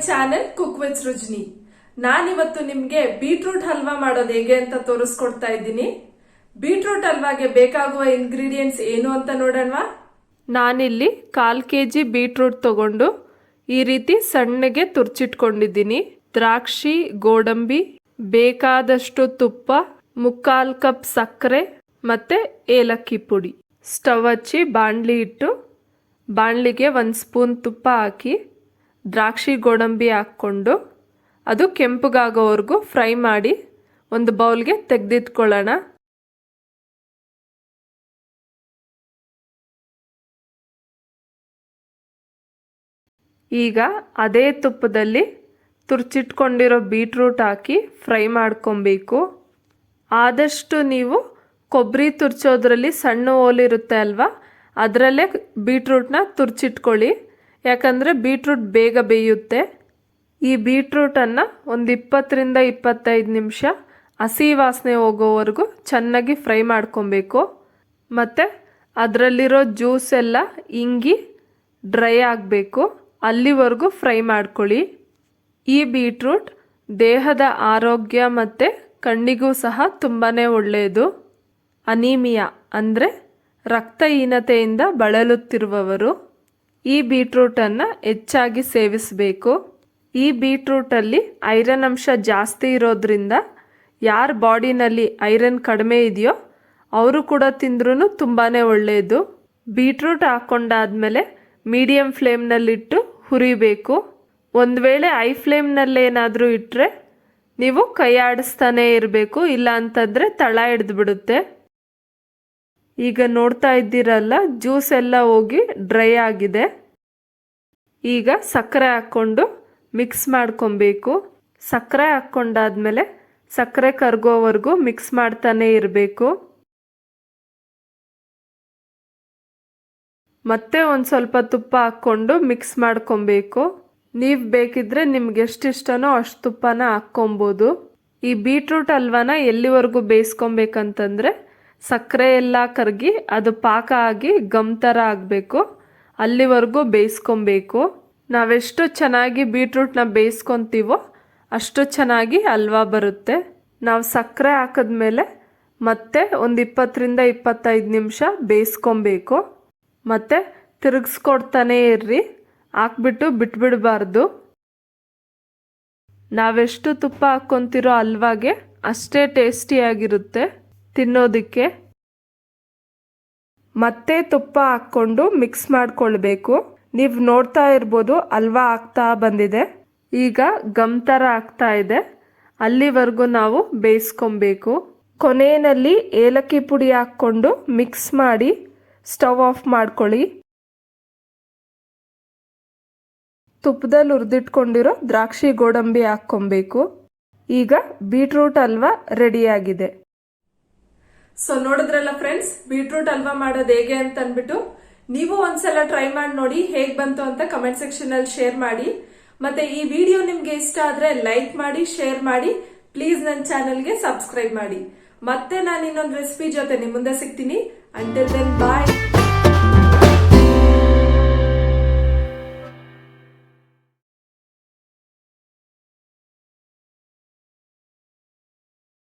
Channel cook with Srujani. ನಾನಿವತ್ತು ನಿಮ್ಗೆ beetroot halwa ಮಾಡೋದು ಹೇಗೆ ಅಂತ ತೋರಿಸ್ಕೊಡ್ತಾ ಇದ್ದೀನಿ. ಬೀಟ್ರೂಟ್ ಹಲ್ವಾಗೆ ಬೇಕಾಗುವ ಇಂಗ್ರೀಡಿಯೆಂಟ್ಸ್ ಏನು ಅಂತ ನೋಡೋಣವಾ. ನಾನಿಲ್ಲಿ 1/4 kg ಬೀಟ್ರೂಟ್ ತಗೊಂಡು ಈ ರೀತಿ ಸಣ್ಣಗೆ ತುರ್ಚಿಟ್ಕೊಂಡಿದ್ದೀನಿ. ದ್ರಾಕ್ಷಿ, ಗೋಡಂಬಿ, ಬೇಕಾದಷ್ಟು ತುಪ್ಪ, 3/4 ಕಪ್ ಸಕ್ಕರೆ ಮತ್ತೆ ಏಲಕ್ಕಿ ಪುಡಿ. ಸ್ಟವ್ ಹಚ್ಚಿ ಬಾಣಲಿ ಇಟ್ಟು ಬಾಣಲಿಗೆ 1 ಸ್ಪೂನ್ ತುಪ್ಪ ಹಾಕಿ ದ್ರಾಕ್ಷಿ ಗೋಡಂಬಿ ಹಾಕ್ಕೊಂಡು ಅದು ಕೆಂಪಗಾಗೋವರೆಗೂ ಫ್ರೈ ಮಾಡಿ ಒಂದು ಬೌಲ್ಗೆ ತೆಗೆದಿಟ್ಕೊಳ್ಳೋಣ. ಈಗ ಅದೇ ತುಪ್ಪದಲ್ಲಿ ತುರ್ಚಿಟ್ಕೊಂಡಿರೋ ಬೀಟ್ರೂಟ್ ಹಾಕಿ ಫ್ರೈ ಮಾಡ್ಕೊಬೇಕು. ಆದಷ್ಟು ನೀವು ಕೊಬ್ಬರಿ ತುರ್ಚೋದ್ರಲ್ಲಿ ಸಣ್ಣ ಹೋಲಿರುತ್ತೆ ಅಲ್ವಾ, ಅದರಲ್ಲೇ ಬೀಟ್ರೂಟ್ನ ತುರ್ಚಿಟ್ಕೊಳ್ಳಿ. ಯಾಕಂದರೆ ಬೀಟ್ರೂಟ್ ಬೇಗ ಬೇಯುತ್ತೆ. ಈ ಬೀಟ್ರೂಟನ್ನು ಒಂದು 20 ರಿಂದ 25 ನಿಮಿಷ ಹಸಿ ವಾಸನೆ ಹೋಗೋವರೆಗೂ ಚೆನ್ನಾಗಿ ಫ್ರೈ ಮಾಡ್ಕೊಬೇಕು. ಮತ್ತು ಅದರಲ್ಲಿರೋ ಜ್ಯೂಸ್ ಎಲ್ಲ ಇಂಗಿ ಡ್ರೈ ಆಗಬೇಕು, ಅಲ್ಲಿವರೆಗೂ ಫ್ರೈ ಮಾಡ್ಕೊಳ್ಳಿ. ಈ ಬೀಟ್ರೂಟ್ ದೇಹದ ಆರೋಗ್ಯ ಮತ್ತು ಕಣ್ಣಿಗೂ ಸಹ ತುಂಬಾ ಒಳ್ಳೆಯದು. ಅನೀಮಿಯಾ ಅಂದರೆ ರಕ್ತಹೀನತೆಯಿಂದ ಬಳಲುತ್ತಿರುವವರು ಈ ಬೀಟ್ರೂಟನ್ನು ಹೆಚ್ಚಾಗಿ ಸೇವಿಸಬೇಕು. ಈ ಬೀಟ್ರೂಟಲ್ಲಿ ಐರನ್ ಅಂಶ ಜಾಸ್ತಿ ಇರೋದ್ರಿಂದ ಯಾರ ಬಾಡಿನಲ್ಲಿ ಐರನ್ ಕಡಿಮೆ ಇದೆಯೋ ಅವರು ಕೂಡ ತಿಂದ್ರೂ ತುಂಬಾ ಒಳ್ಳೆಯದು. ಬೀಟ್ರೂಟ್ ಹಾಕ್ಕೊಂಡಾದ್ಮೇಲೆ ಮೀಡಿಯಮ್ ಫ್ಲೇಮ್ನಲ್ಲಿಟ್ಟು ಹುರಿಬೇಕು. ಒಂದು ವೇಳೆ ಐ ಫ್ಲೇಮ್ನಲ್ಲೇನಾದರೂ ಇಟ್ಟರೆ ನೀವು ಕೈ ಆಡಿಸ್ತಾನೇ ಇರಬೇಕು, ಇಲ್ಲ ಅಂತಂದರೆ ತಳ ಹಿಡಿದ್ಬಿಡುತ್ತೆ. ಈಗ ನೋಡ್ತಾ ಇದ್ದೀರಲ್ಲ, ಜ್ಯೂಸ್ ಎಲ್ಲ ಹೋಗಿ ಡ್ರೈ ಆಗಿದೆ. ಈಗ ಸಕ್ಕರೆ ಹಾಕ್ಕೊಂಡು ಮಿಕ್ಸ್ ಮಾಡ್ಕೊಬೇಕು. ಸಕ್ಕರೆ ಹಾಕ್ಕೊಂಡಾದ್ಮೇಲೆ ಸಕ್ಕರೆ ಕರಗೋವರೆಗೂ ಮಿಕ್ಸ್ ಮಾಡ್ತಾನೆ ಇರಬೇಕು. ಮತ್ತೆ ಒಂದು ಸ್ವಲ್ಪ ತುಪ್ಪ ಹಾಕ್ಕೊಂಡು ಮಿಕ್ಸ್ ಮಾಡ್ಕೊಬೇಕು. ನೀವು ಬೇಕಿದ್ರೆ ನಿಮ್ಗೆ ಎಷ್ಟು ಇಷ್ಟನೋ ಅಷ್ಟು ತುಪ್ಪನ ಹಾಕ್ಕೊಬೋದು. ಈ ಬೀಟ್ರೂಟ್ ಹಲ್ವಾನ ಎಲ್ಲಿವರೆಗೂ ಬೇಯಿಸ್ಕೊಬೇಕಂತಂದರೆ ಸಕ್ಕರೆ ಎಲ್ಲ ಕರಗಿ ಅದು ಪಾಕ ಆಗಿ ಗಮ್ ಥರ ಆಗಬೇಕು, ಅಲ್ಲಿವರೆಗೂ ಬೇಯಿಸ್ಕೊಬೇಕು. ನಾವೆಷ್ಟು ಚೆನ್ನಾಗಿ ಬೀಟ್ರೂಟ್ನ ಬೇಯಿಸ್ಕೊತೀವೋ ಅಷ್ಟು ಚೆನ್ನಾಗಿ ಹಲ್ವಾ ಬರುತ್ತೆ. ನಾವು ಸಕ್ಕರೆ ಹಾಕಿದ್ಮೇಲೆ ಮತ್ತೆ ಒಂದು 20 ರಿಂದ 25 ನಿಮಿಷ ಬೇಯಿಸ್ಕೊಬೇಕು. ಮತ್ತು ತಿರುಗಿಸ್ಕೊಡ್ತಾನೆ ಇರ್ರಿ, ಹಾಕ್ಬಿಟ್ಟು ಬಿಟ್ಬಿಡಬಾರ್ದು. ನಾವೆಷ್ಟು ತುಪ್ಪ ಹಾಕ್ಕೊತಿರೋ ಹಲ್ವಾಗೆ ಅಷ್ಟೇ ಟೇಸ್ಟಿಯಾಗಿರುತ್ತೆ ತಿನ್ನೋದಕ್ಕೆ. ಮತ್ತೆ ತುಪ್ಪ ಹಾಕ್ಕೊಂಡು ಮಿಕ್ಸ್ ಮಾಡ್ಕೊಳ್ಬೇಕು. ನೀವು ನೋಡ್ತಾ ಇರ್ಬೋದು ಹಲ್ವಾ ಆಗ್ತಾ ಬಂದಿದೆ. ಈಗ ಗಮ್ ಥರ ಆಗ್ತಾ ಇದೆ, ಅಲ್ಲಿವರೆಗೂ ನಾವು ಬೇಯಿಸ್ಕೊಬೇಕು. ಕೊನೆಯಲ್ಲಿ ಏಲಕ್ಕಿ ಪುಡಿ ಹಾಕ್ಕೊಂಡು ಮಿಕ್ಸ್ ಮಾಡಿ ಸ್ಟವ್ ಆಫ್ ಮಾಡ್ಕೊಳ್ಳಿ. ತುಪ್ಪದಲ್ಲಿ ಹುರಿದಿಟ್ಕೊಂಡಿರೋ ದ್ರಾಕ್ಷಿ ಗೋಡಂಬಿ ಹಾಕ್ಕೊಬೇಕು. ಈಗ ಬೀಟ್ರೂಟ್ ಹಲ್ವಾ ರೆಡಿಯಾಗಿದೆ. ಸೊ ನೋಡಿದ್ರಲ್ಲ ಫ್ರೆಂಡ್ಸ್, ಬೀಟ್ರೂಟ್ ಹಲ್ವಾ ಮಾಡೋದು ಹೇಗೆ ಅಂತ ಅಂದ್ಬಿಟ್ಟು ನೀವು ಒಂದ್ಸಲ ಟ್ರೈ ಮಾಡಿ ನೋಡಿ, ಹೇಗ್ ಬಂತು ಅಂತ ಕಮೆಂಟ್ ಸೆಕ್ಷನ್ ಅಲ್ಲಿ ಶೇರ್ ಮಾಡಿ. ಮತ್ತೆ ಈ ವಿಡಿಯೋ ನಿಮ್ಗೆ ಇಷ್ಟ ಆದ್ರೆ ಲೈಕ್ ಮಾಡಿ, ಶೇರ್ ಮಾಡಿ, ಪ್ಲೀಸ್ ನನ್ನ ಚಾನೆಲ್ಗೆ ಸಬ್ಸ್ಕ್ರೈಬ್ ಮಾಡಿ. ಮತ್ತೆ ನಾನು ಇನ್ನೊಂದು ರೆಸಿಪಿ ಜೊತೆ ನಿಮ್ ಮುಂದೆ ಸಿಗ್ತೀನಿ. ಅಂಟಿಲ್ ದೆನ್ ಬಾಯ್.